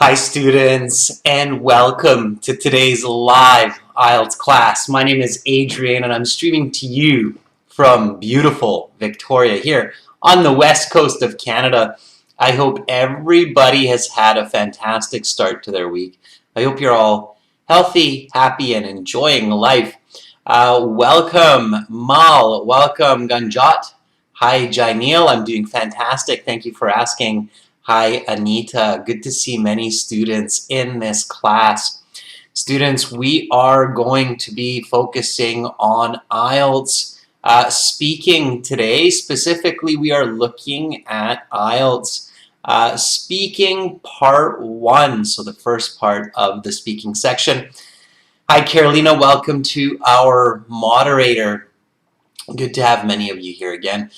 Hi students, and welcome to today's live IELTS class. My name is Adrian and I'm streaming to you from beautiful Victoria here on the west coast of Canada. I hope everybody has had a fantastic start to their week. I hope you're all healthy, happy, and enjoying life. Welcome Mal, welcome Ganjot. Hi Jainil, I'm doing fantastic. Thank you for asking. Hi, Anita. Good to see many students in this class. Students, we are going to be focusing on IELTS speaking today. Specifically, we are looking at IELTS speaking part 1, so the first part of the speaking section. Hi, Carolina. Welcome to our moderator. Good to have many of you here again.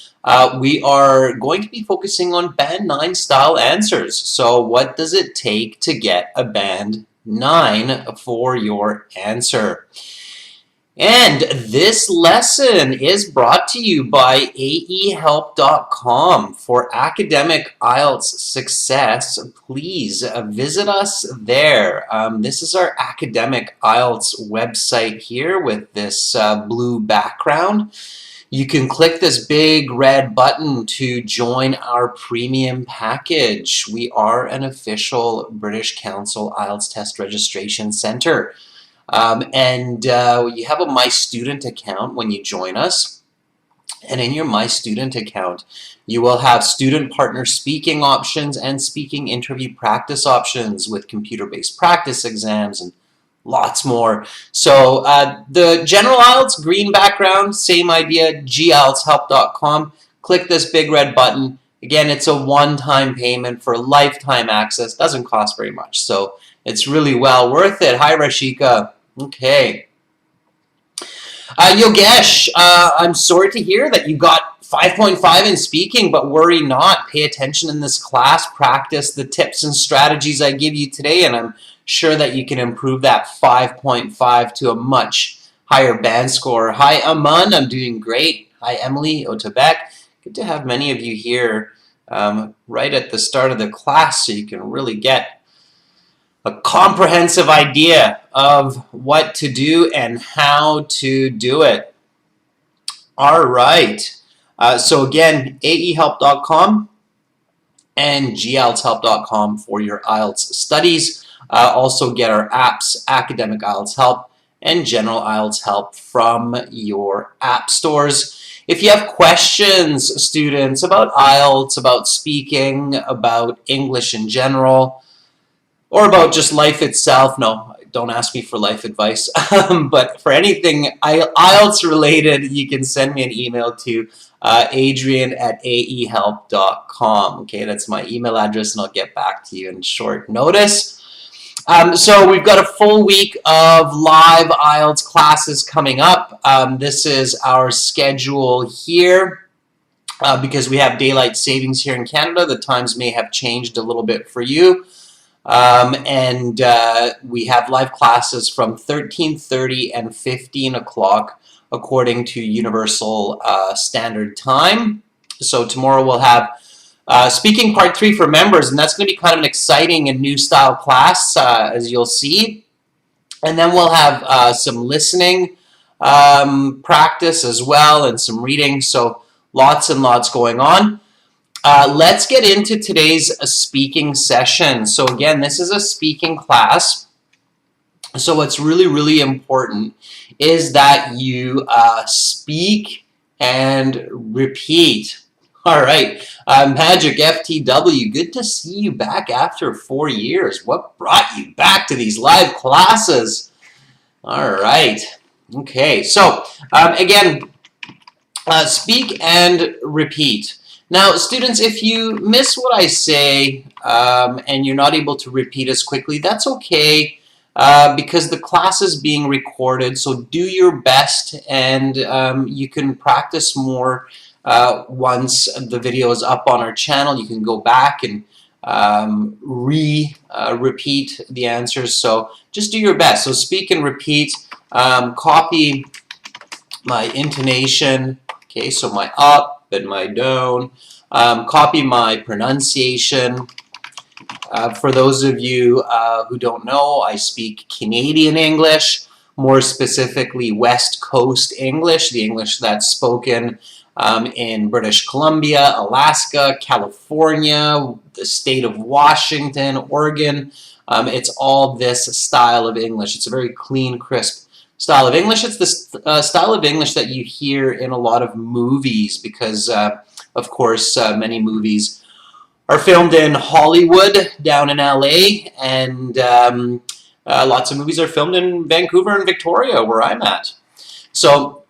We are going to be focusing on Band 9 style answers. So what does it take to get a Band 9 for your answer? And this lesson is brought to you by aehelp.com. For academic IELTS success, please visit us there. This is our academic IELTS website here with this blue background. You can click this big red button to join our premium package. We are an official British Council IELTS test registration center. You have a My Student account when you join us. And in your My Student account, you will have student partner speaking options and speaking interview practice options with computer-based practice exams and lots more. So the general IELTS, green background, same idea, gieltshelp.com. Click this big red button. Again, it's a one-time payment for lifetime access. Doesn't cost very much, so it's really well worth it. Hi, Rashika. Okay. Yogesh, I'm sorry to hear that you got 5.5 in speaking, but worry not. Pay attention in this class. Practice the tips and strategies I give you today, and I'm sure that you can improve that 5.5 to a much higher band score. Hi, Aman. I'm doing great. Hi, Emily Otebek. Good to have many of you here right at the start of the class so you can really get a comprehensive idea of what to do and how to do it. All right. So again, aehelp.com and gieltshelp.com for your IELTS studies. Also get our apps, Academic IELTS Help and General IELTS Help from your app stores. If you have questions, students, about IELTS, about speaking, about English in general, or about just life itself, no, don't ask me for life advice, but for anything IELTS related, you can send me an email to adrian@aehelp.com. Okay, that's my email address, and I'll get back to you in short notice. So we've got a full week of live IELTS classes coming up. This is our schedule here. Because we have daylight savings here in Canada, the times may have changed a little bit for you. We have live classes from 13:30 and 15 o'clock according to Universal Standard Time. So tomorrow we'll have speaking part 3 for members, and that's going to be kind of an exciting and new style class, as you'll see. And then we'll have some listening practice as well and some reading. So lots and lots going on. Let's get into today's speaking session. So again, this is a speaking class. So what's really, really important is that you speak and repeat. All right, Magic FTW, good to see you back after 4 years. What brought you back to these live classes? All right, okay, so again, speak and repeat. Now, students, if you miss what I say and you're not able to repeat as quickly, that's okay because the class is being recorded, so do your best and you can practice more once the video is up on our channel. You can go back and repeat the answers, so just do your best. So speak and repeat, copy my intonation, okay, so my up and my down, copy my pronunciation, For those of you who don't know, I speak Canadian English, more specifically West Coast English, the English that's spoken in British Columbia, Alaska, California, the state of Washington, Oregon. It's all this style of English. It's a very clean, crisp style of English. It's this style of English that you hear in a lot of movies because, of course, many movies are filmed in Hollywood down in LA, and lots of movies are filmed in Vancouver and Victoria, where I'm at. So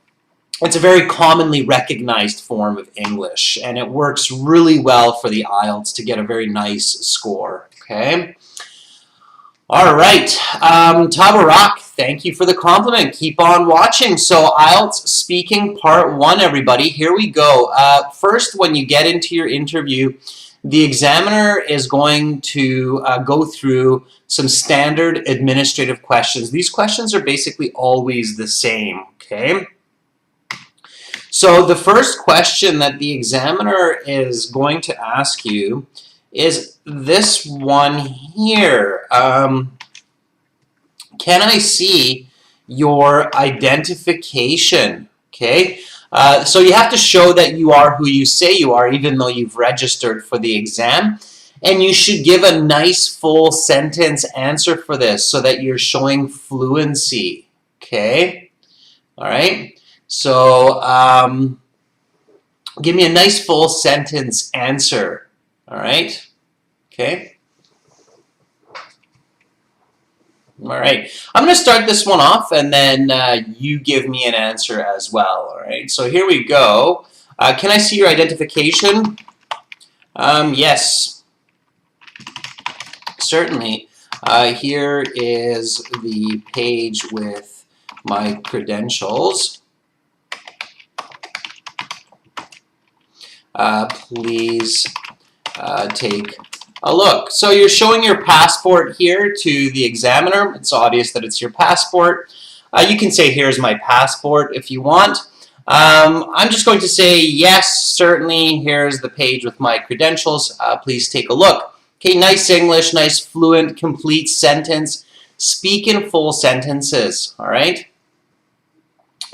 it's a very commonly recognized form of English, and it works really well for the IELTS to get a very nice score. Okay. All right, Tabarak, thank you for the compliment. Keep on watching. So IELTS speaking part 1, everybody. Here we go. First, when you get into your interview, the examiner is going to go through some standard administrative questions. These questions are basically always the same, okay? So the first question that the examiner is going to ask you is this one here. Can I see your identification? Okay. So you have to show that you are who you say you are, even though you've registered for the exam. And you should give a nice full sentence answer for this so that you're showing fluency. Okay? All right? So give me a nice full sentence answer. All right? Okay? All right, I'm going to start this one off, and then you give me an answer as well. All right, so here we go. Can I see your identification? Yes, certainly. Here is the page with my credentials. Please take a look. So you're showing your passport here to the examiner. It's obvious that it's your passport. You can say, here's my passport if you want. I'm just going to say, yes, certainly, here's the page with my credentials. Please take a look. Okay, nice English, nice fluent, complete sentence. Speak in full sentences, all right?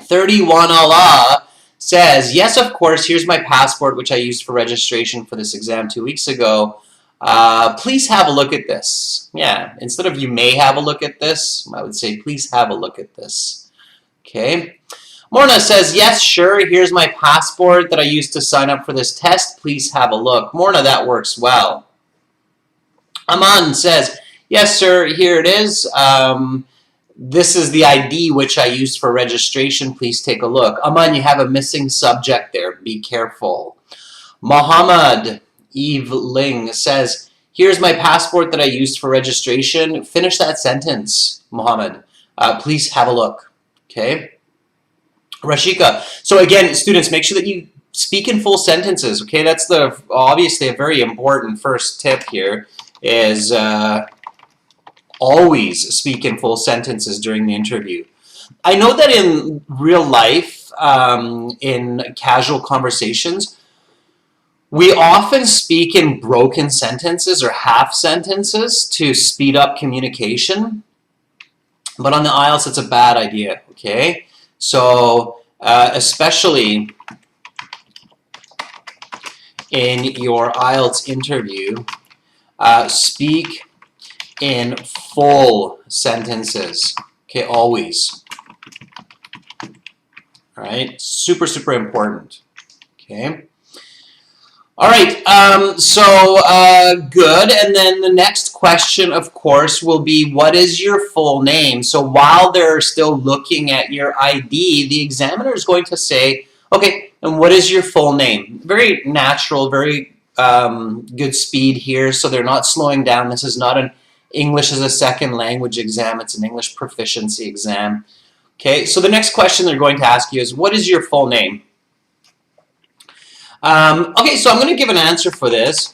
31 Allah says, yes, of course, here's my passport, which I used for registration for this exam 2 weeks ago. Please have a look at this. Yeah, instead of you may have a look at this, I would say please have a look at this. Okay. Morna says, yes, sure, here's my passport that I used to sign up for this test. Please have a look. Morna, that works well. Aman says, yes, sir, here it is. This is the ID which I used for registration. Please take a look. Aman, you have a missing subject there. Be careful. Muhammad Eve Ling says, here's my passport that I used for registration. Finish that sentence, Muhammad. Please have a look. Okay. Rashika. So again, students, make sure that you speak in full sentences. Okay, that's obviously a very important first tip here is always speak in full sentences during the interview. I know that in real life, in casual conversations, we often speak in broken sentences or half sentences to speed up communication, but on the IELTS, it's a bad idea, okay? So, especially in your IELTS interview, speak in full sentences, okay, always. All right, super, super important, okay? All right, good. And then the next question, of course, will be, what is your full name? So while they're still looking at your ID, the examiner is going to say, okay, and what is your full name? Very natural, very good speed here, so they're not slowing down. This is not an English as a second language exam. It's an English proficiency exam. Okay, so the next question they're going to ask you is, what is your full name? Okay, so I'm going to give an answer for this.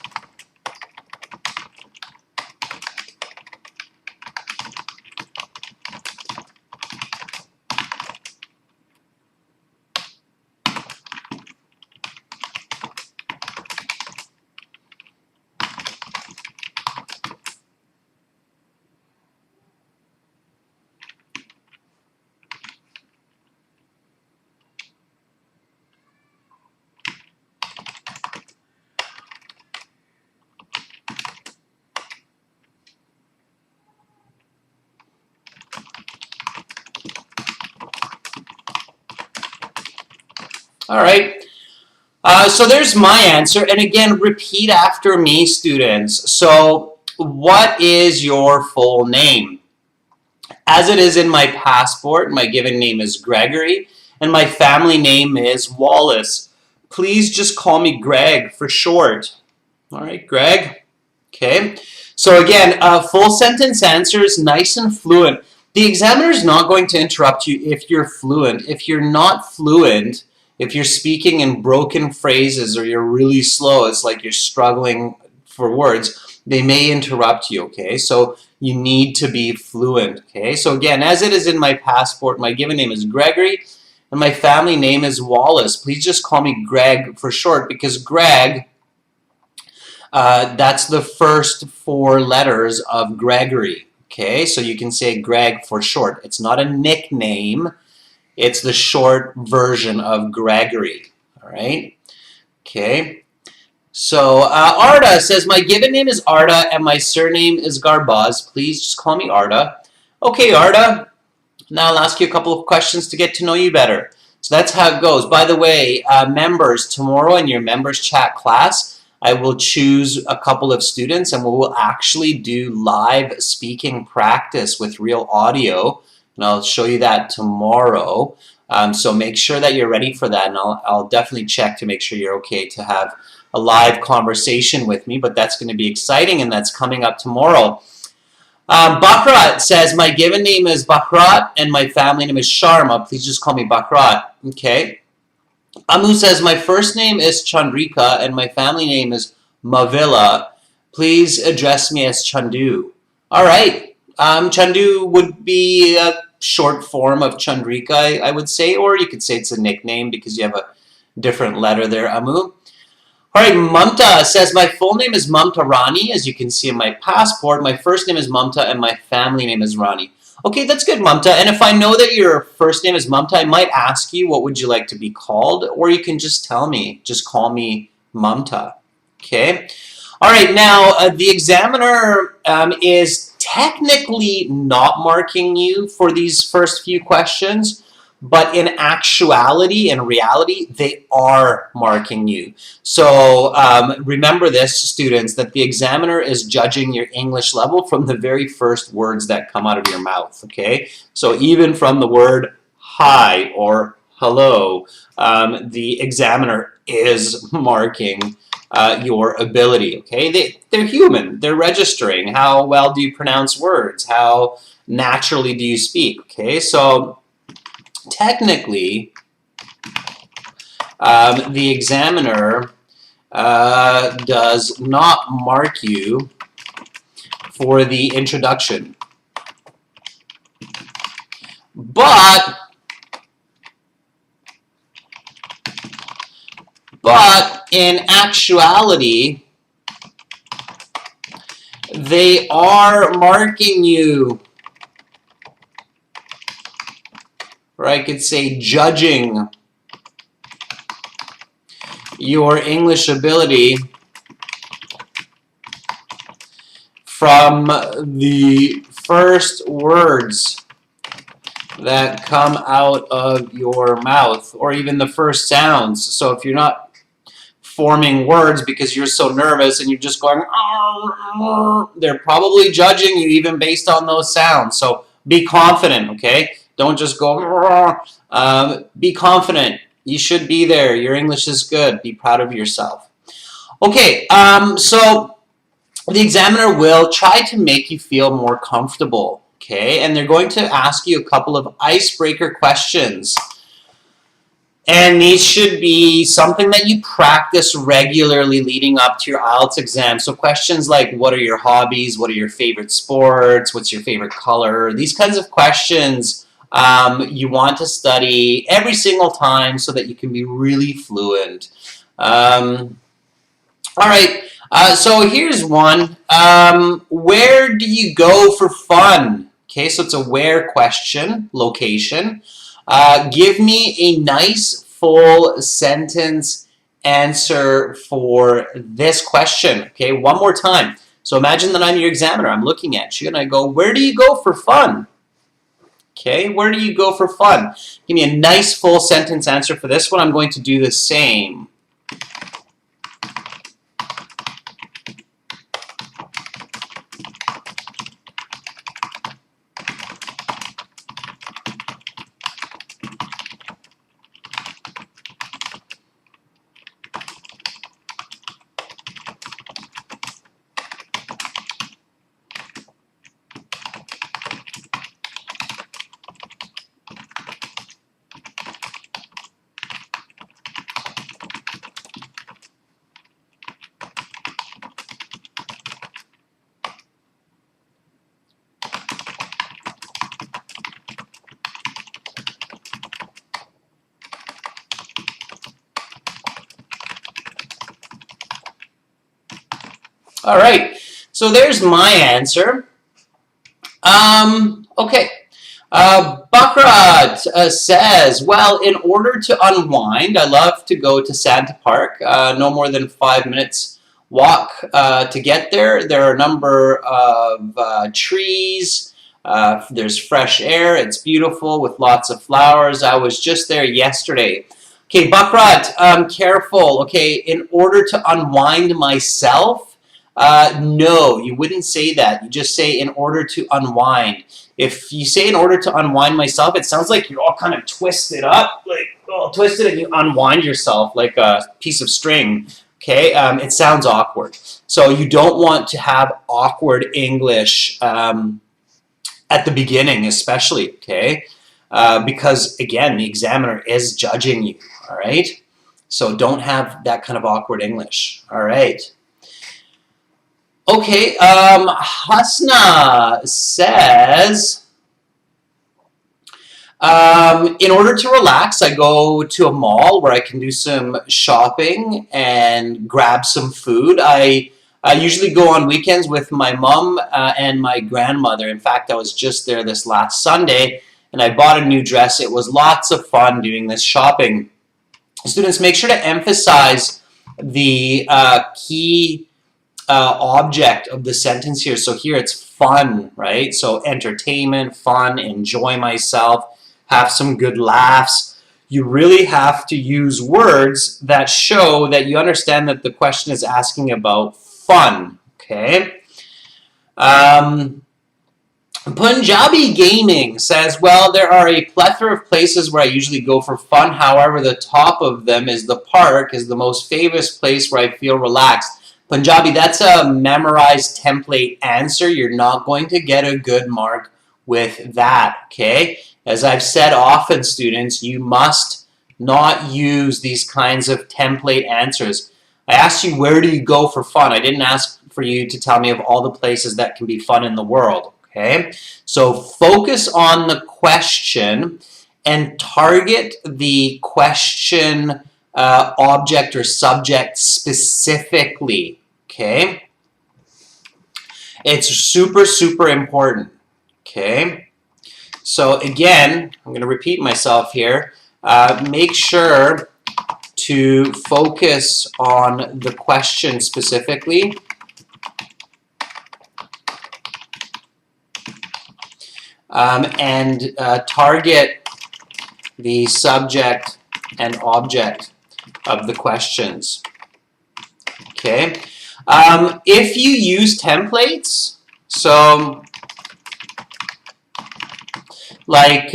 All right. So there's my answer. And again, repeat after me, students. So what is your full name? As it is in my passport, my given name is Gregory, and my family name is Wallace. Please just call me Greg for short. All right, Greg. Okay. So again, full sentence answers, nice and fluent. The examiner is not going to interrupt you if you're fluent. If you're not fluent, if you're speaking in broken phrases or you're really slow, it's like you're struggling for words, they may interrupt you, okay? So you need to be fluent, okay? So again, as it is in my passport, my given name is Gregory, and my family name is Wallace. Please just call me Greg for short, because Greg, that's the first 4 letters of Gregory, okay? So you can say Greg for short. It's not a nickname. It's the short version of Gregory, all right? Okay. So Arda says, my given name is Arda and my surname is Garbaz. Please just call me Arda. Okay, Arda. Now I'll ask you a couple of questions to get to know you better. So that's how it goes. By the way, members, tomorrow in your members chat class, I will choose a couple of students and we will actually do live speaking practice with real audio. And I'll show you that tomorrow. So make sure that you're ready for that, and I'll definitely check to make sure you're okay to have a live conversation with me, but that's going to be exciting, and that's coming up tomorrow. Bakrat says, my given name is Bakrat, and my family name is Sharma. Please just call me Bakrat. Okay. Amu says, my first name is Chandrika, and my family name is Mavila. Please address me as Chandu. All right. Chandu would be a short form of Chandrika, I would say, or you could say it's a nickname because you have a different letter there, Amu. All right, Mamta says, my full name is Mamta Rani, as you can see in my passport. My first name is Mamta and my family name is Rani. Okay, that's good, Mamta. And if I know that your first name is Mamta, I might ask you, what would you like to be called? Or you can just tell me, just call me Mamta. Okay. All right, now the examiner is technically not marking you for these first few questions, but in actuality, in reality, they are marking you. So remember this, students, that the examiner is judging your English level from the very first words that come out of your mouth, okay? So even from the word hi or hello, the examiner is marking your ability, okay? They're human. They're registering. How well do you pronounce words? How naturally do you speak, okay? So technically, the examiner does not mark you for the introduction. But in actuality, they are marking you, or I could say judging your English ability from the first words that come out of your mouth, or even the first sounds. So if you're not forming words because you're so nervous and you're just going, they're probably judging you even based on those sounds. So be confident, okay? Don't just go, be confident. You should be there. Your English is good. Be proud of yourself. Okay, so the examiner will try to make you feel more comfortable, okay? And they're going to ask you a couple of icebreaker questions. And these should be something that you practice regularly leading up to your IELTS exam. So questions like, what are your hobbies? What are your favorite sports? What's your favorite color? These kinds of questions you want to study every single time so that you can be really fluent. All right, so here's one. Where do you go for fun? Okay, so it's a where question, location. Give me a nice full sentence answer for this question. Okay, one more time. So imagine that I'm your examiner. I'm looking at you and I go, where do you go for fun? Okay, where do you go for fun? Give me a nice full sentence answer for this one. I'm going to do the same. All right, so there's my answer. Okay. Bakrat says, well, in order to unwind, I love to go to Santa Park. No more than 5 minutes walk to get there. There are a number of trees. There's fresh air. It's beautiful with lots of flowers. I was just there yesterday. Okay, Bakrat, careful. Okay, in order to unwind myself, no, you wouldn't say that. You just say in order to unwind. If you say in order to unwind myself, it sounds like you're all kind of twisted up, like all twisted, and you unwind yourself like a piece of string. Okay, it sounds awkward. So you don't want to have awkward English at the beginning, especially. Okay, because again, the examiner is judging you. All right, so don't have that kind of awkward English. All right. Okay, Hasna says, in order to relax, I go to a mall where I can do some shopping and grab some food. I usually go on weekends with my mom and my grandmother. In fact, I was just there this last Sunday, and I bought a new dress. It was lots of fun doing this shopping. Students, make sure to emphasize the key object of the sentence here. So here it's fun, right? So entertainment, fun, enjoy myself, have some good laughs. You really have to use words that show that you understand that the question is asking about fun, okay? Punjabi Gaming says, well, there are a plethora of places where I usually go for fun. However, the top of them is the park, is the most famous place where I feel relaxed. Punjabi, that's a memorized template answer. You're not going to get a good mark with that, okay? As I've said often, students, you must not use these kinds of template answers. I asked you, where do you go for fun? I didn't ask for you to tell me of all the places that can be fun in the world, okay? So focus on the question and target the question object or subject specifically, okay? It's super, super important, okay? So again, I'm going to repeat myself here. Make sure to focus on the question specifically. And target the subject and object of the questions. Okay. If you use templates, so like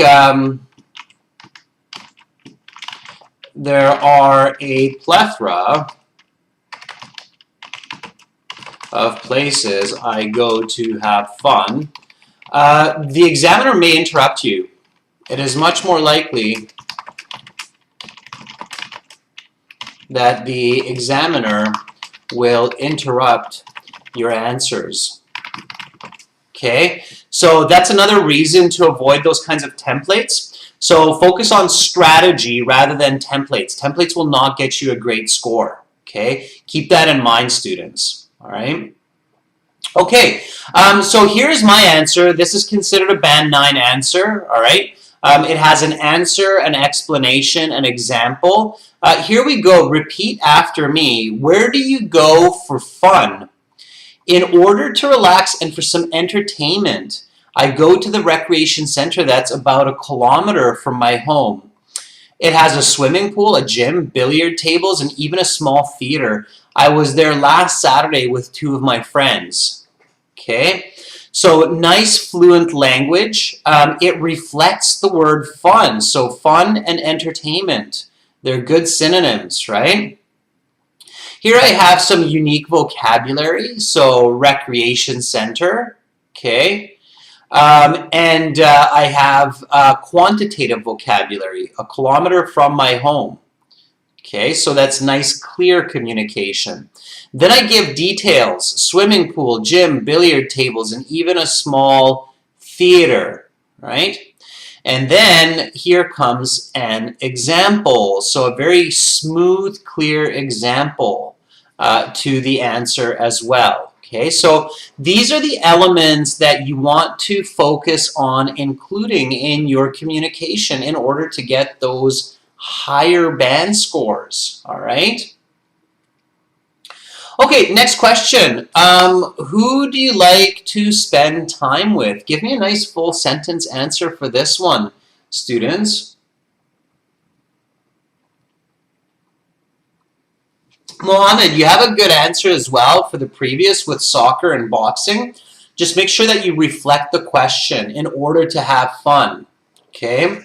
there are a plethora of places I go to have fun, the examiner may interrupt you. It is much more likely that the examiner will interrupt your answers. Okay, so that's another reason to avoid those kinds of templates. So focus on strategy rather than templates. Templates will not get you a great score. Okay, keep that in mind, students. All right. Okay, so here's my answer. This is considered a Band 9 answer. All right. It has an answer, an explanation, an example. Here we go. Repeat after me. Where do you go for fun? In order to relax and for some entertainment, I go to the recreation center that's about 1 kilometer from my home. It has a swimming pool, a gym, billiard tables, and even a small theater. I was there last Saturday with 2 of my friends. Okay, so nice fluent language. It reflects the word fun. So fun and entertainment. They're good synonyms, right? Here I have some unique vocabulary. So recreation center, okay. I have quantitative vocabulary, 1 kilometer from my home. Okay, so that's nice, clear communication. Then I give details, swimming pool, gym, billiard tables, and even a small theater, right? And then here comes an example. So a very smooth, clear example to the answer as well. Okay, so these are the elements that you want to focus on including in your communication in order to get those higher band scores, all right? Okay, next question. Who do you like to spend time with? Give me a nice full sentence answer for this one, students. Mohammed, you have a good answer as well for the previous with soccer and boxing. Just make sure that you reflect the question in order to have fun, okay?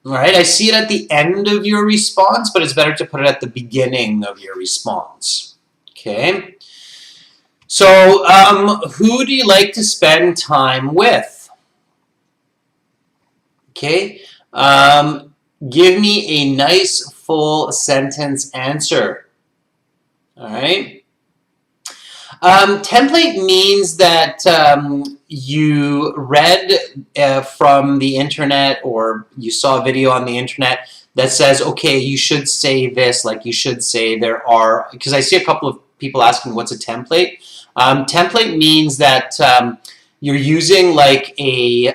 All right, I see it at the end of your response, but it's better to put it at the beginning of your response, okay? So, who do you like to spend time with? Okay, give me a nice full sentence answer. All right. Template means that you read from the internet or you saw a video on the internet that says, okay, you should say this, like you should say there are, because I see a couple of people asking what's a template. Template means that you're using like a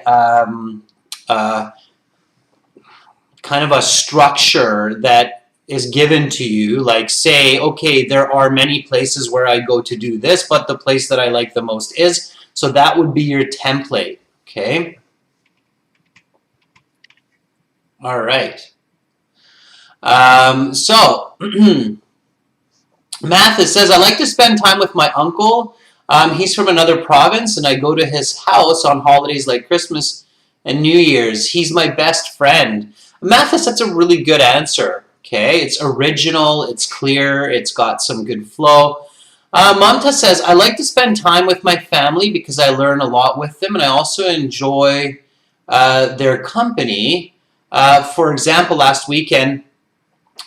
kind of a structure that is given to you, like say, okay, there are many places where I go to do this, but the place that I like the most is, so that would be your template, okay? All right. Mathis says, I like to spend time with my uncle. He's from another province, and I go to his house on holidays like Christmas and New Year's. He's my best friend. Mathis, that's a really good answer. Okay, it's original, it's clear, it's got some good flow. Mamta says, I like to spend time with my family because I learn a lot with them and I also enjoy their company. For example, last weekend,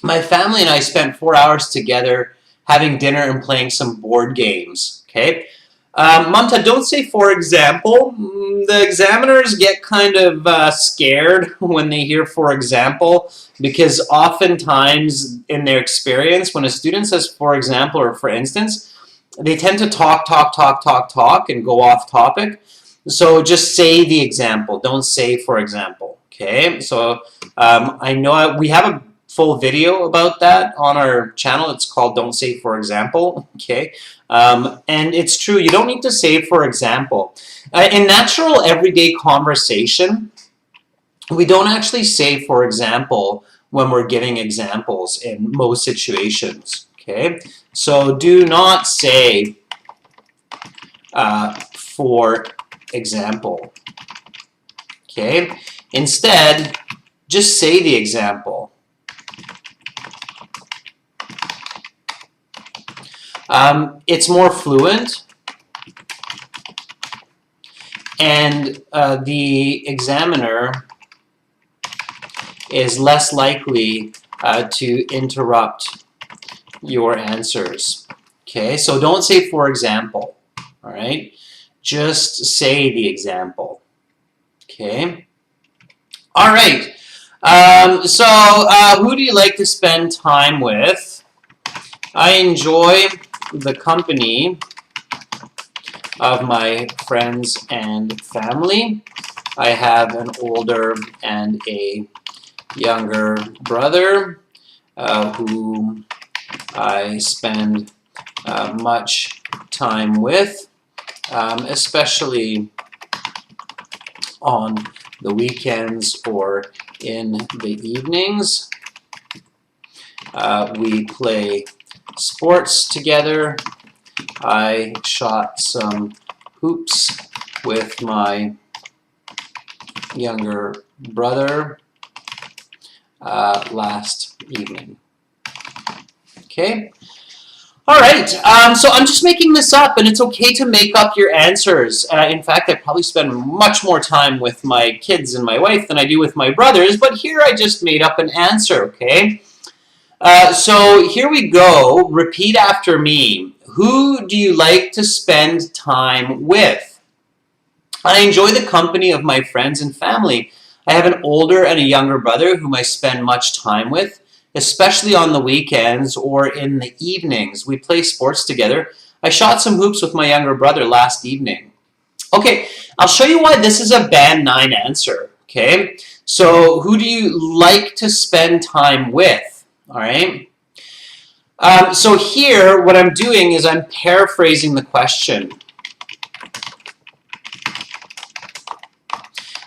my family and I spent 4 hours together having dinner and playing some board games. Okay, Mamta, don't say for example. The examiners get kind of scared when they hear for example, because oftentimes in their experience, when a student says for example or for instance, they tend to talk and go off topic. So just say the example. Don't say for example. Okay, so I know we have a full video about that on our channel. It's called Don't Say For Example, okay? And it's true, you don't need to say for example. In natural everyday conversation, we don't actually say for example when we're giving examples in most situations, okay? So do not say for example, okay? Instead, just say the example. It's more fluent, and the examiner is less likely to interrupt your answers. Okay, so don't say for example, all right? Just say the example, okay? All right, who do you like to spend time with? I enjoy the company of my friends and family. I have an older and a younger brother who I spend much time with. especially on the weekends or in the evenings. We play sports together. I shot some hoops with my younger brother last evening. Okay. All right. So I'm just making this up, and it's okay to make up your answers. In fact, I probably spend much more time with my kids and my wife than I do with my brothers, but here I just made up an answer, okay? So here we go. Repeat after me. Who do you like to spend time with? I enjoy the company of my friends and family. I have an older and a younger brother whom I spend much time with, especially on the weekends or in the evenings. We play sports together. I shot some hoops with my younger brother last evening. Okay, I'll show you why this is a band 9 answer. Okay, so who do you like to spend time with? All right. So here, what I'm doing is I'm paraphrasing the question.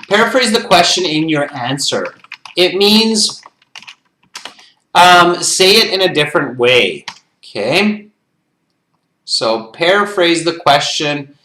Paraphrase the question in your answer. It means say it in a different way. Okay. So paraphrase the question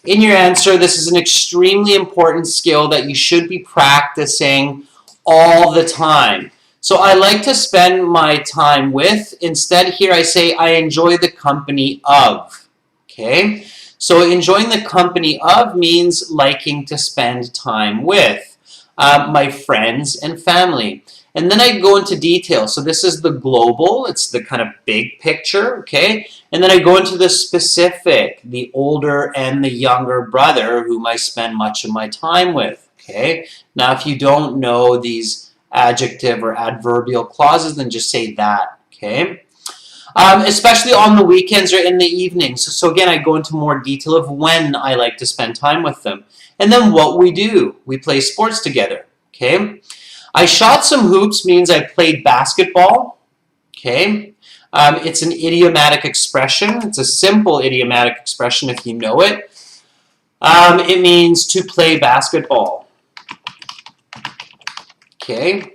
in your answer. This is an extremely important skill that you should be practicing all the time. So I like to spend my time with. Instead, here I say I enjoy the company of. Okay? So enjoying the company of means liking to spend time with my friends and family. And then I go into detail. So this is the global. It's the kind of big picture. Okay? And then I go into the specific, the older and the younger brother whom I spend much of my time with. Okay? Now, if you don't know these adjective or adverbial clauses, then just say that, okay? Especially on the weekends or in the evenings. So again, I go into more detail of when I like to spend time with them. And then what we do. We play sports together, okay? I shot some hoops means I played basketball, okay? It's an idiomatic expression. It's a simple idiomatic expression if you know it. It means to play basketball. Okay.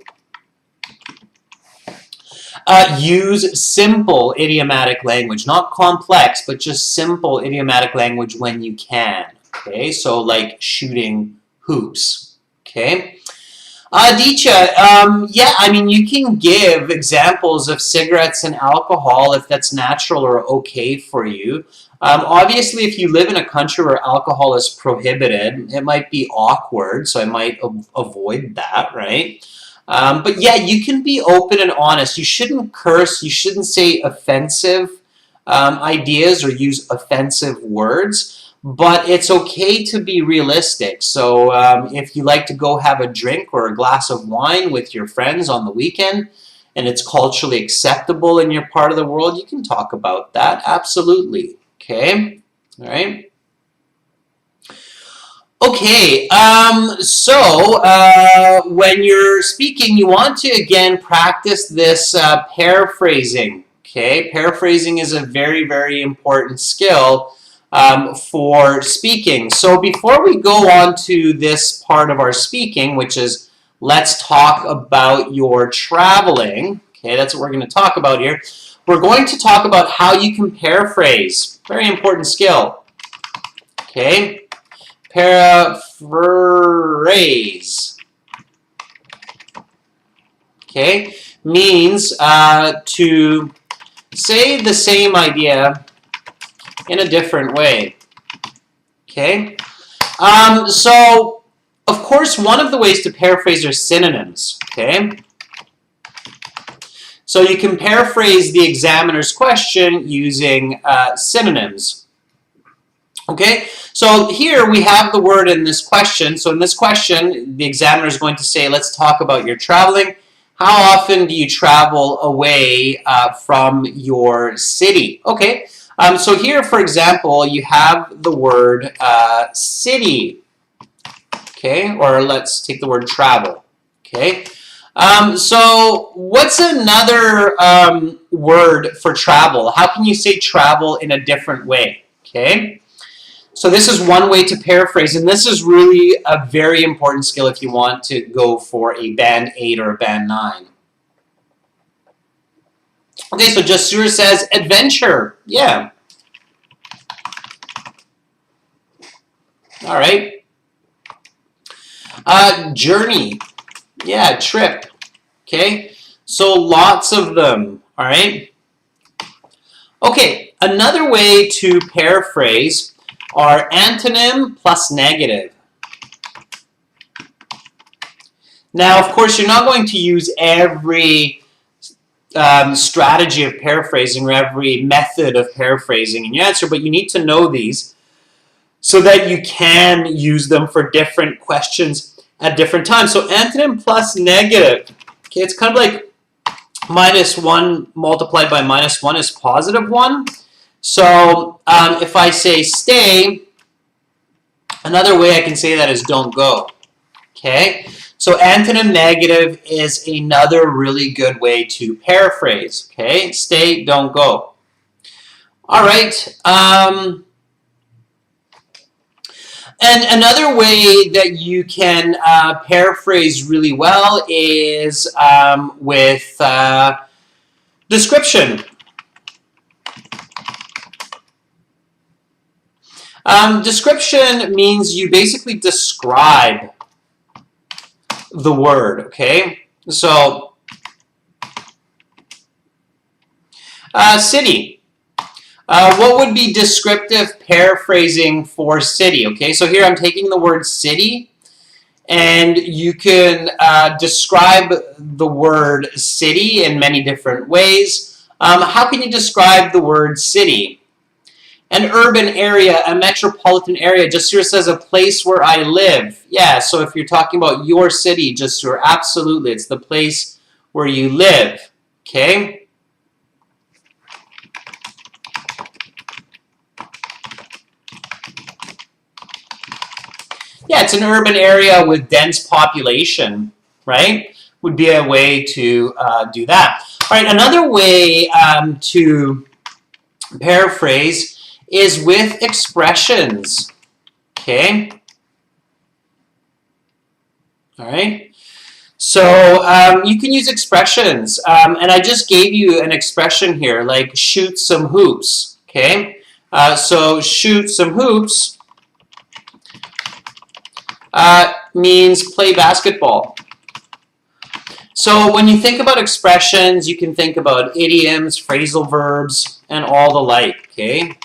Use simple idiomatic language, not complex, but just simple idiomatic language when you can. Okay, so like shooting hoops. Okay. Aditya, yeah, I mean, you can give examples of cigarettes and alcohol if that's natural or okay for you. Obviously, if you live in a country where alcohol is prohibited, it might be awkward, so I might avoid that, right? But yeah, you can be open and honest. You shouldn't curse. You shouldn't say offensive ideas or use offensive words. But it's okay to be realistic. So if you like to go have a drink or a glass of wine with your friends on the weekend, and it's culturally acceptable in your part of the world, you can talk about that. Absolutely. Okay? All right? Okay, so when you're speaking, you want to, again, practice this paraphrasing. Okay? Paraphrasing is a very, very important skill for speaking. So before we go on to this part of our speaking, which is let's talk about your traveling. Okay, that's what we're going to talk about here. We're going to talk about how you can paraphrase. Very important skill. Okay, paraphrase. Okay, means to say the same idea in a different way. Okay? So, of course, one of the ways to paraphrase are synonyms. Okay? So you can paraphrase the examiner's question using synonyms. Okay? So here we have the word in this question. So in this question, the examiner is going to say, let's talk about your traveling. How often do you travel away from your city? Okay? So here, for example, you have the word city, okay? Or let's take the word travel, okay? So what's another word for travel? How can you say travel in a different way, okay? So this is one way to paraphrase, and this is really a very important skill if you want to go for a band 8 or a band 9. Okay, so Jasur says adventure. Yeah. All right. Journey. Yeah, trip. Okay, so lots of them. All right. Okay, another way to paraphrase are antonym plus negative. Now, of course, you're not going to use every strategy of paraphrasing or every method of paraphrasing in your answer, but you need to know these so that you can use them for different questions at different times. So antonym plus negative. Okay, it's kind of like -1 multiplied by -1 is +1. So if I say stay, another way I can say that is don't go. Okay, so antonym negative is another really good way to paraphrase. Okay, stay, don't go. All right. And another way that you can paraphrase really well is with description. Description means you basically describe the word, okay? So, city. What would be descriptive paraphrasing for city? Okay, so here I'm taking the word city, and you can describe the word city in many different ways. How can you describe the word city? An urban area, a metropolitan area. Jasur says a place where I live. Yeah, so if you're talking about your city, Jasur, absolutely, it's the place where you live. Okay. Yeah, it's an urban area with dense population, right? Would be a way to do that. All right, another way to paraphrase is with expressions, okay? All right, so you can use expressions, and I just gave you an expression here, like shoot some hoops, okay? So shoot some hoops means play basketball. So when you think about expressions, you can think about idioms, phrasal verbs, and all the like, okay?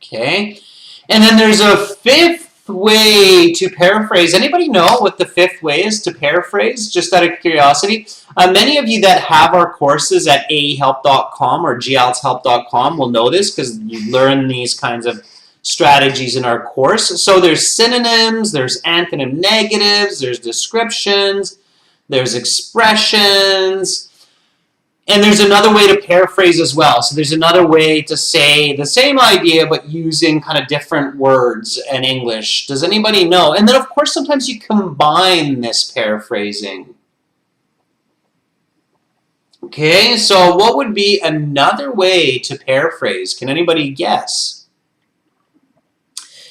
Okay, and then there's a fifth way to paraphrase. Anybody know what the fifth way is to paraphrase? Just out of curiosity. Many of you that have our courses at aehelp.com or gieltshelp.com will know this because you learn these kinds of strategies in our course. So there's synonyms, there's antonym negatives, there's descriptions, there's expressions, and there's another way to paraphrase as well. So there's another way to say the same idea but using kind of different words in English. Does anybody know? And then, of course, sometimes you combine this paraphrasing. Okay, so what would be another way to paraphrase? Can anybody guess?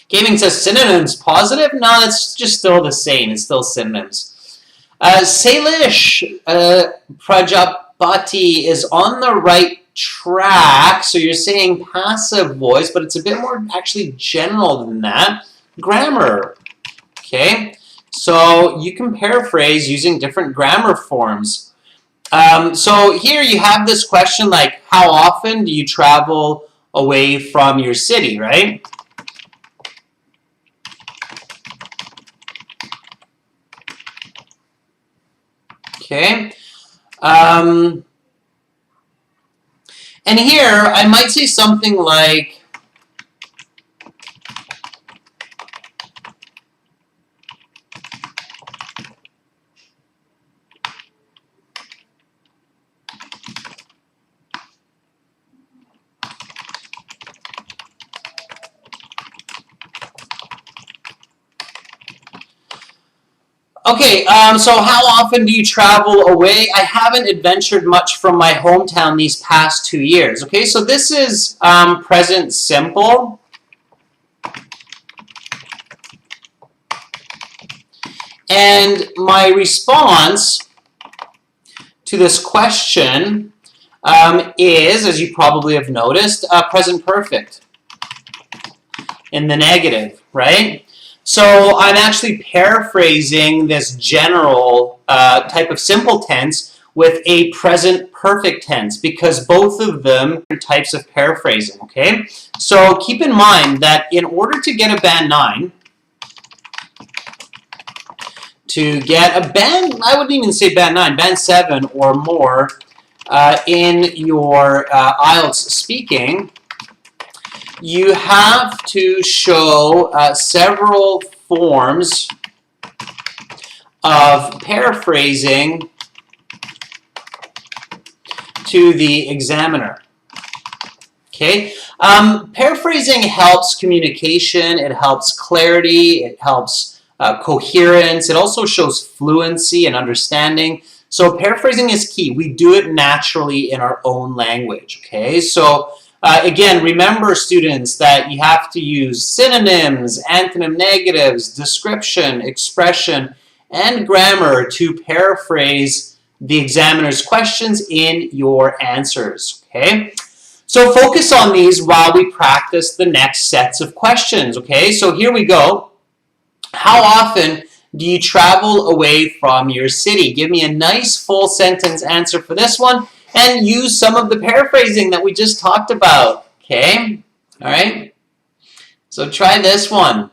Gaming says synonyms positive? No, it's just still the same. It's still synonyms. Salish Prajapati is on the right track. So you're saying passive voice, but it's a bit more actually general than that. Grammar. Okay, so you can paraphrase using different grammar forms. So here you have this question like, how often do you travel away from your city, right? Okay. And here I might say something like, okay, Okay, so how often do you travel away? I haven't adventured much from my hometown these past 2 years. Okay, so this is present simple. And my response to this question is, as you probably have noticed, present perfect in the negative, right? So I'm actually paraphrasing this general type of simple tense with a present perfect tense because both of them are types of paraphrasing, okay? So keep in mind that in order to get a band 9, to get a band, I wouldn't even say band 9, band 7 or more in your IELTS speaking, you have to show several forms of paraphrasing to the examiner. Okay, paraphrasing helps communication, it helps clarity, it helps coherence, it also shows fluency and understanding. So paraphrasing is key. We do it naturally in our own language, okay? So again, remember students that you have to use synonyms, antonym negatives, description, expression, and grammar to paraphrase the examiner's questions in your answers, okay? So focus on these while we practice the next sets of questions, okay? So here we go. How often do you travel away from your city? Give me a nice full sentence answer for this one and use some of the paraphrasing that we just talked about, okay? All right? So try this one.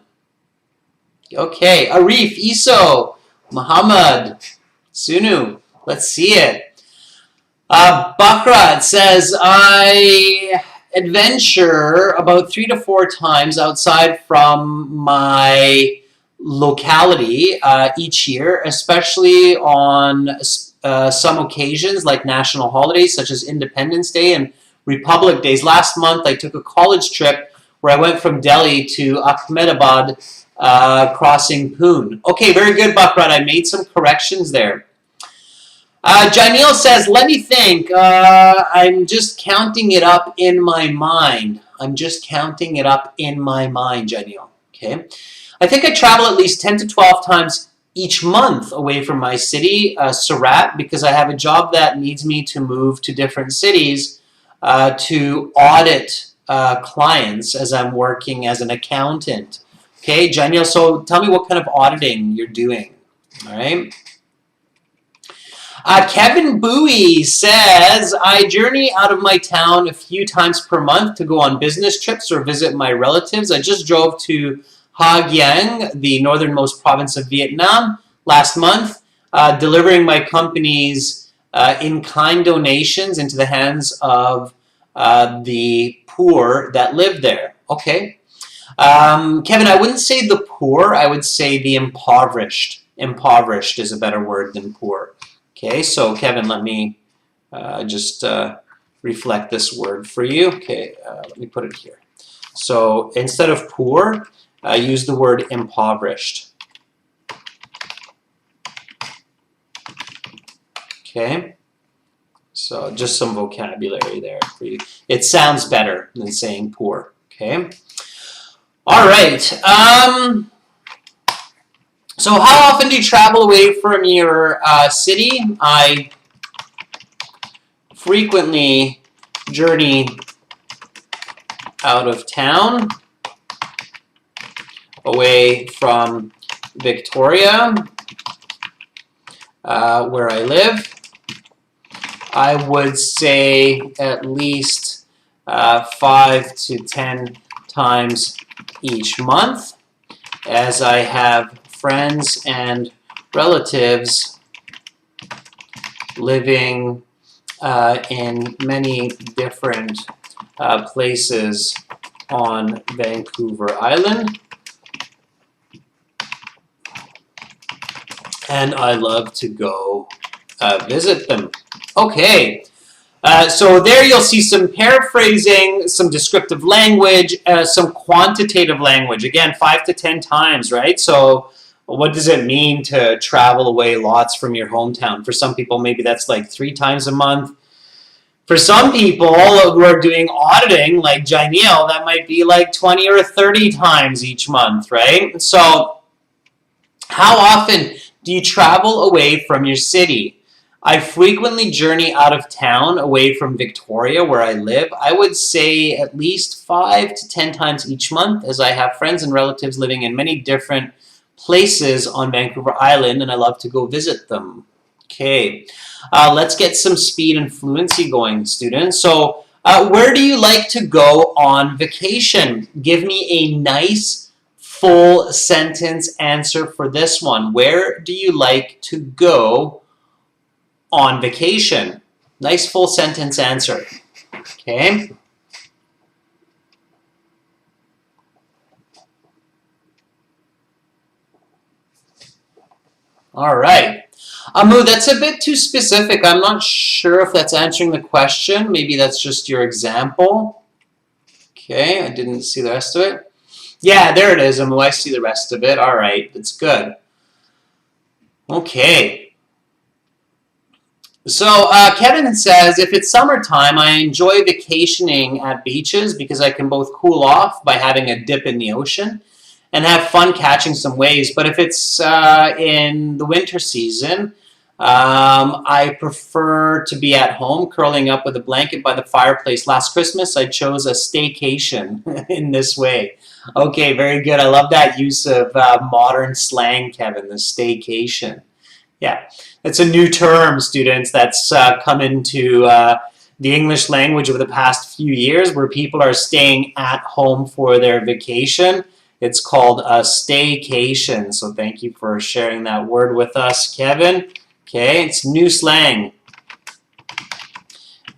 Okay, Arif, Iso, Muhammad, Sunu, let's see it. Bakrat says, I adventure about 3 to 4 times outside from my locality each year, especially on some occasions like national holidays such as Independence Day and Republic Days. Last month I took a college trip where I went from Delhi to Ahmedabad crossing Poon. Okay, very good, Bakrat. I made some corrections there. Janil says, let me think. I'm just counting it up in my mind. I'm just counting it up in my mind, Janil. Okay. I think I travel at least 10 to 12 times each month away from my city, Surat, because I have a job that needs me to move to different cities to audit clients as I'm working as an accountant. Okay, Janil, so tell me what kind of auditing you're doing. All right. Kevin Bowie says, I journey out of my town a few times per month to go on business trips or visit my relatives. I just drove to Ha Giang, the northernmost province of Vietnam, last month, delivering my company's in-kind donations into the hands of the poor that live there. Okay. Kevin, I wouldn't say the poor, I would say the impoverished. Impoverished is a better word than poor. Okay, so Kevin, let me just reflect this word for you. Okay, let me put it here. So instead of poor, use the word impoverished. Okay, so just some vocabulary there for you. It sounds better than saying poor. Okay, all right. So how often do you travel away from your city? I frequently journey out of town, away from Victoria, where I live. I would say at least 5 to 10 times each month, as I have friends and relatives living in many different places on Vancouver Island. And I love to go visit them. Okay, so there you'll see some paraphrasing, some descriptive language, some quantitative language. Again, 5 to 10 times, right? So what does it mean to travel away lots from your hometown? For some people, maybe that's like 3 times a month. For some people who are doing auditing, like Janelle, that might be like 20 or 30 times each month, right? So how often do you travel away from your city? I frequently journey out of town away from Victoria, where I live. I would say at least 5 to 10 times each month, as I have friends and relatives living in many different places on Vancouver Island, and I love to go visit them. Okay, let's get some speed and fluency going, students. So, where do you like to go on vacation? Give me a nice full sentence answer for this one. Where do you like to go on vacation? Nice full sentence answer. Okay. All right. Amu, that's a bit too specific. I'm not sure if that's answering the question. Maybe that's just your example. Okay, I didn't see the rest of it. Yeah, there it is, Amu. I see the rest of it. All right, that's good. Okay. So Kevin says, if it's summertime, I enjoy vacationing at beaches because I can both cool off by having a dip in the ocean and have fun catching some waves. But if it's in the winter season, I prefer to be at home, curling up with a blanket by the fireplace. Last Christmas, I chose a staycation in this way. Okay, very good. I love that use of modern slang, Kevin, the staycation. Yeah, it's a new term, students, that's come into the English language over the past few years, where people are staying at home for their vacation. It's called a staycation. So thank you for sharing that word with us, Kevin. Okay, it's new slang.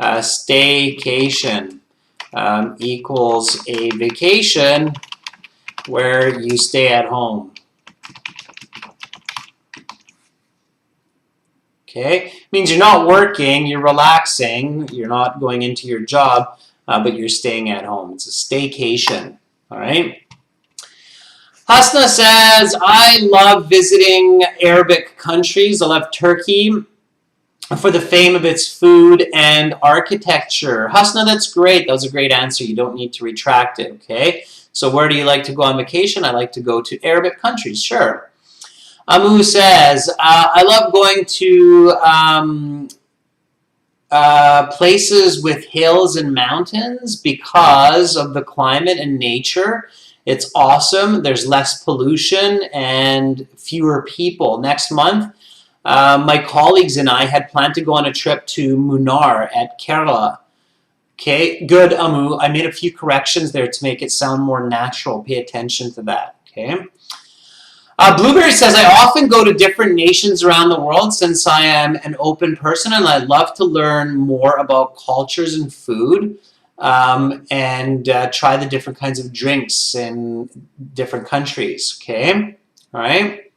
Staycation equals a vacation where you stay at home. Okay, means you're not working, you're relaxing, you're not going into your job, but you're staying at home. It's a staycation. All right. Hasna says, I love visiting Arabic countries. I love Turkey for the fame of its food and architecture. Hasna, that's great. That was a great answer. You don't need to retract it, okay? So where do you like to go on vacation? I like to go to Arabic countries, sure. Amu says, I love going to places with hills and mountains because of the climate and nature. It's awesome. There's less pollution and fewer people. Next month, my colleagues and I had planned to go on a trip to Munnar at Kerala. Okay, good, Amu. I made a few corrections there to make it sound more natural. Pay attention to that, okay? Blueberry says, I often go to different nations around the world since I am an open person and I love to learn more about cultures and food. And try the different kinds of drinks in different countries, okay? All right.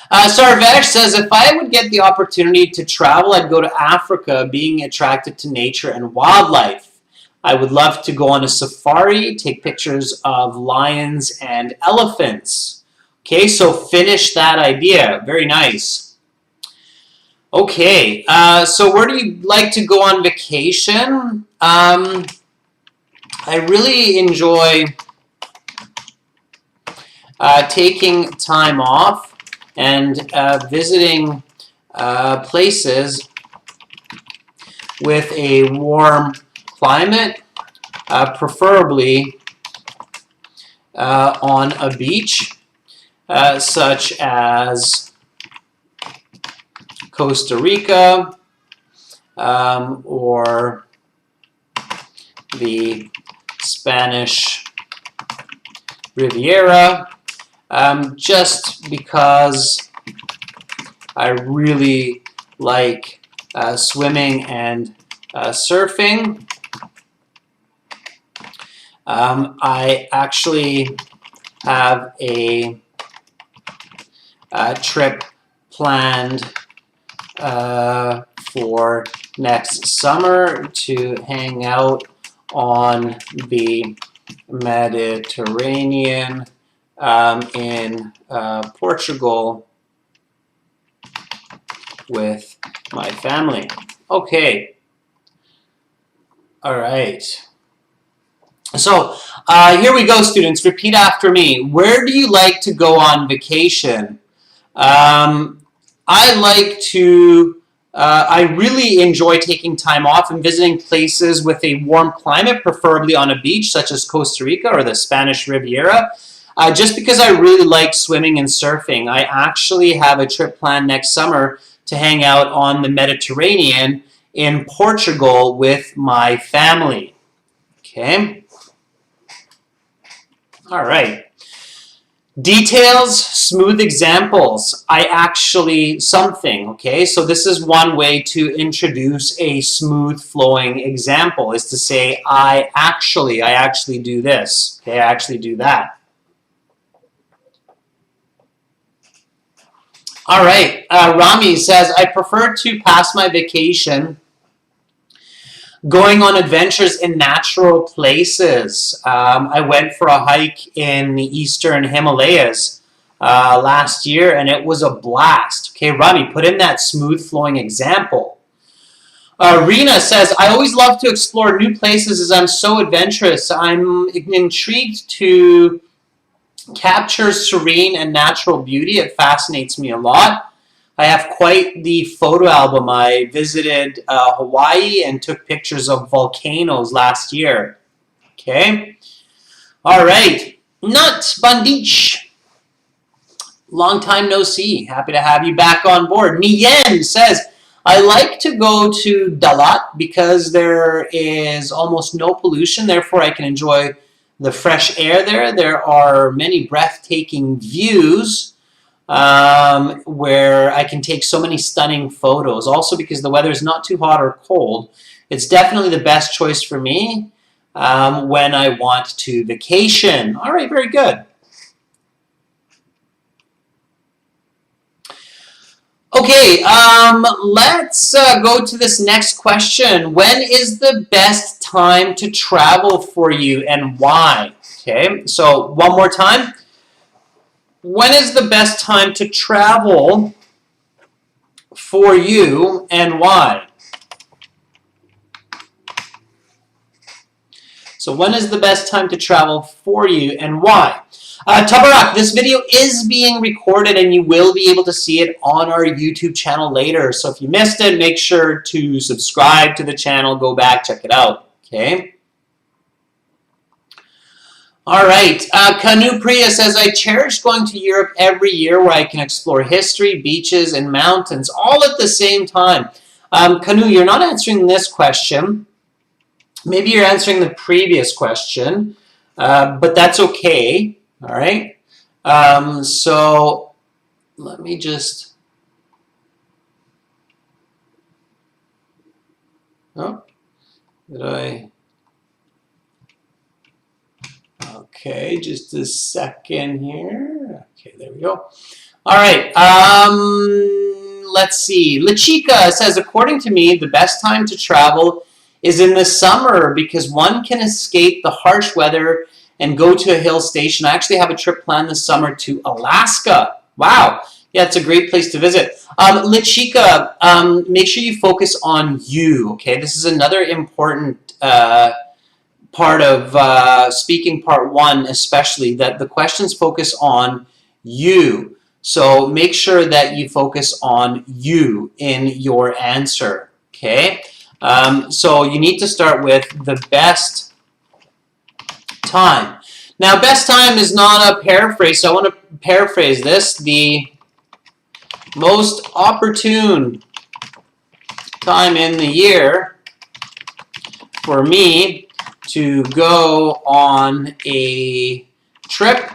Sarvesh says, if I would get the opportunity to travel, I'd go to Africa, being attracted to nature and wildlife. I would love to go on a safari, take pictures of lions and elephants. Okay, so finish that idea. Very nice. Okay, so where do you like to go on vacation? I really enjoy taking time off and visiting places with a warm climate, preferably on a beach, such as Costa Rica or the Spanish Riviera, just because I really like swimming and surfing. I actually have a trip planned for next summer to hang out on the Mediterranean in Portugal with my family. Okay. All right. So here we go, students. Repeat after me. Where do you like to go on vacation? I like to, I really enjoy taking time off and visiting places with a warm climate, preferably on a beach such as Costa Rica or the Spanish Riviera. Just because I really like swimming and surfing. I actually have a trip planned next summer to hang out on the Mediterranean in Portugal with my family. Okay. All right. Details, smooth examples. I actually something. Okay. So this is one way to introduce a smooth flowing example, is to say I actually do this. Okay. I actually do that. All right. Rami says, I prefer to pass my vacation going on adventures in natural places. I went for a hike in the eastern Himalayas last year, and it was a blast. Okay, Rami, put in that smooth flowing example. Rena says, I always love to explore new places as I'm so adventurous. I'm intrigued to capture serene and natural beauty. It fascinates me a lot. I have quite the photo album. I visited Hawaii and took pictures of volcanoes last year. Okay. All right. Nut Bandich. Long time no see. Happy to have you back on board. Niyen says, I like to go to Dalat because there is almost no pollution. Therefore, I can enjoy the fresh air there. There are many breathtaking views where I can take so many stunning photos. Also, because the weather is not too hot or cold, it's definitely the best choice for me when I want to vacation. All right, very good. Okay, let's go to this next question. When is the best time to travel for you and why? Okay, so one more time. When is the best time to travel for you and why? So when is the best time to travel for you and why? Tabarak, this video is being recorded and you will be able to see it on our YouTube channel later. So if you missed it, make sure to subscribe to the channel, go back, check it out. Okay. All right. Kanu Priya says, I cherish going to Europe every year where I can explore history, beaches, and mountains all at the same time. Kanu, you're not answering this question. Maybe you're answering the previous question, but that's okay. All right. So let me just. Oh, did I? Okay, just a second here. Okay, there we go. All right. Let's see. La Chica says, according to me, the best time to travel is in the summer because one can escape the harsh weather and go to a hill station. I actually have a trip planned this summer to Alaska. Wow. Yeah, it's a great place to visit. La Chica, make sure you focus on you, okay? This is another important part of speaking part one, especially, that the questions focus on you. So make sure that you focus on you in your answer, okay? So you need to start with the best time. Now, best time is not a paraphrase, so I want to paraphrase this. The most opportune time in the year for me to go on a trip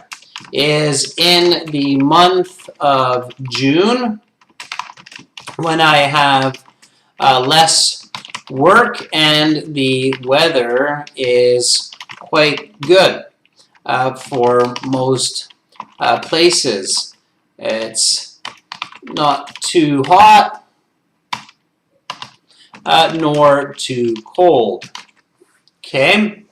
is in the month of June, when I have less work and the weather is quite good for most places. It's not too hot nor too cold. Okay,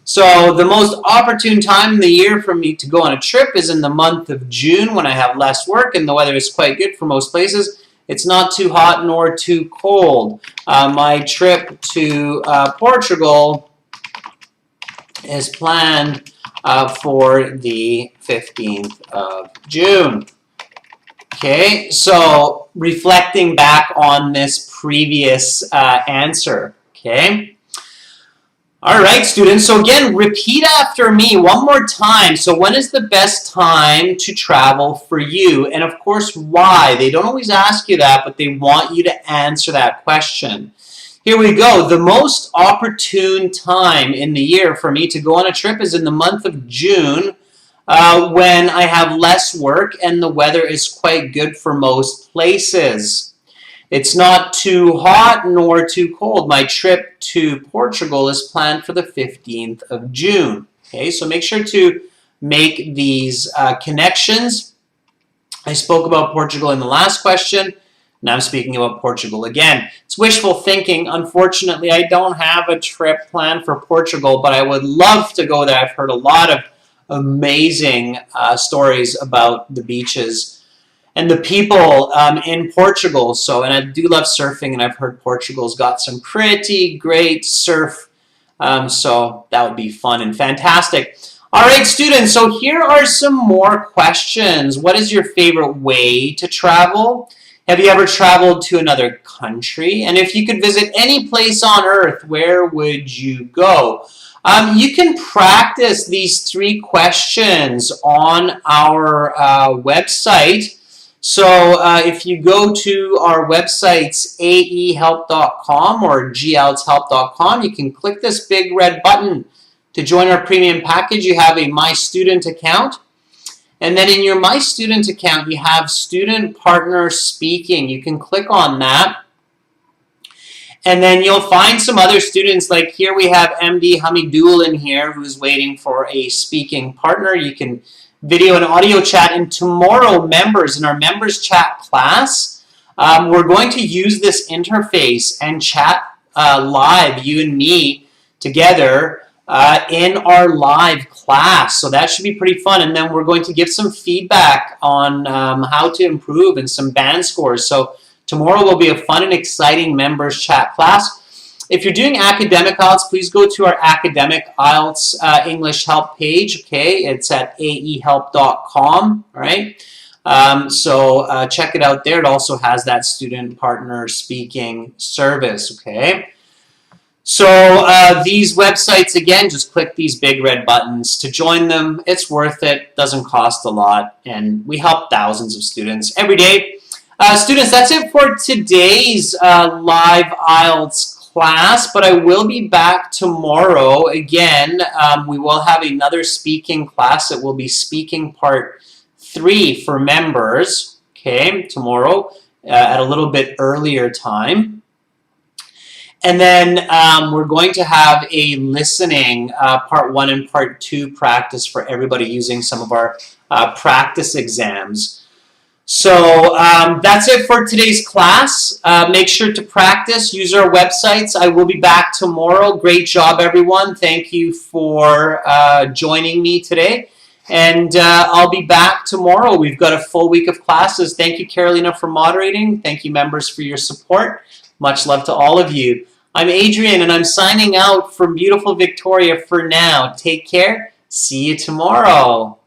So the most opportune time in the year for me to go on a trip is in the month of June when I have less work and the weather is quite good for most places. It's not too hot nor too cold. My trip to Portugal is planned for the 15th of June. Okay, so reflecting back on this previous answer, okay? All right, students, so again, repeat after me one more time. So when is the best time to travel for you? And of course, why? They don't always ask you that, but they want you to answer that question. Here we go. The most opportune time in the year for me to go on a trip is in the month of June, when I have less work and the weather is quite good for most places. It's not too hot nor too cold. My trip to Portugal is planned for the 15th of June. Okay, so make sure to make these connections. I spoke about Portugal in the last question. Now I'm speaking about Portugal again. It's wishful thinking. Unfortunately, I don't have a trip planned for Portugal, but I would love to go there. I've heard a lot of amazing stories about the beaches and the people in Portugal. So, and I do love surfing, and I've heard Portugal's got some pretty great surf. So that would be fun and fantastic. All right, students, so here are some more questions. What is your favorite way to travel? Have you ever traveled to another country? And if you could visit any place on earth, where would you go? You can practice these 3 questions on our website. So if you go to our websites, aehelp.com or gieltshelp.com, you can click this big red button to join our premium package. You have a My Student account. And then in your My Student account, you have Student Partner Speaking. You can click on that. And then you'll find some other students, like here we have MD Hamidul in here who's waiting for a speaking partner. You can video and audio chat. And tomorrow, members, in our members chat class, we're going to use this interface and chat live, you and me, together in our live class. So that should be pretty fun. And then we're going to give some feedback on how to improve and some band scores. So tomorrow will be a fun and exciting members chat class. If you're doing academic IELTS, please go to our academic IELTS English help page. Okay, it's at aehelp.com. All right, so check it out there. It also has that student partner speaking service. Okay, so these websites, again, just click these big red buttons to join them. It's worth it. Doesn't cost a lot, and we help thousands of students every day. Students, that's it for today's live IELTS class, but I will be back tomorrow. Again, we will have another speaking class. It will be speaking part 3 for members, okay, tomorrow at a little bit earlier time. And then we're going to have a listening part 1 and part 2 practice for everybody using some of our practice exams. So that's it for today's class. Make sure to practice. Use our websites. I will be back tomorrow. Great job, everyone. Thank you for joining me today. And I'll be back tomorrow. We've got a full week of classes. Thank you, Carolina, for moderating. Thank you, members, for your support. Much love to all of you. I'm Adrian, and I'm signing out from beautiful Victoria for now. Take care. See you tomorrow.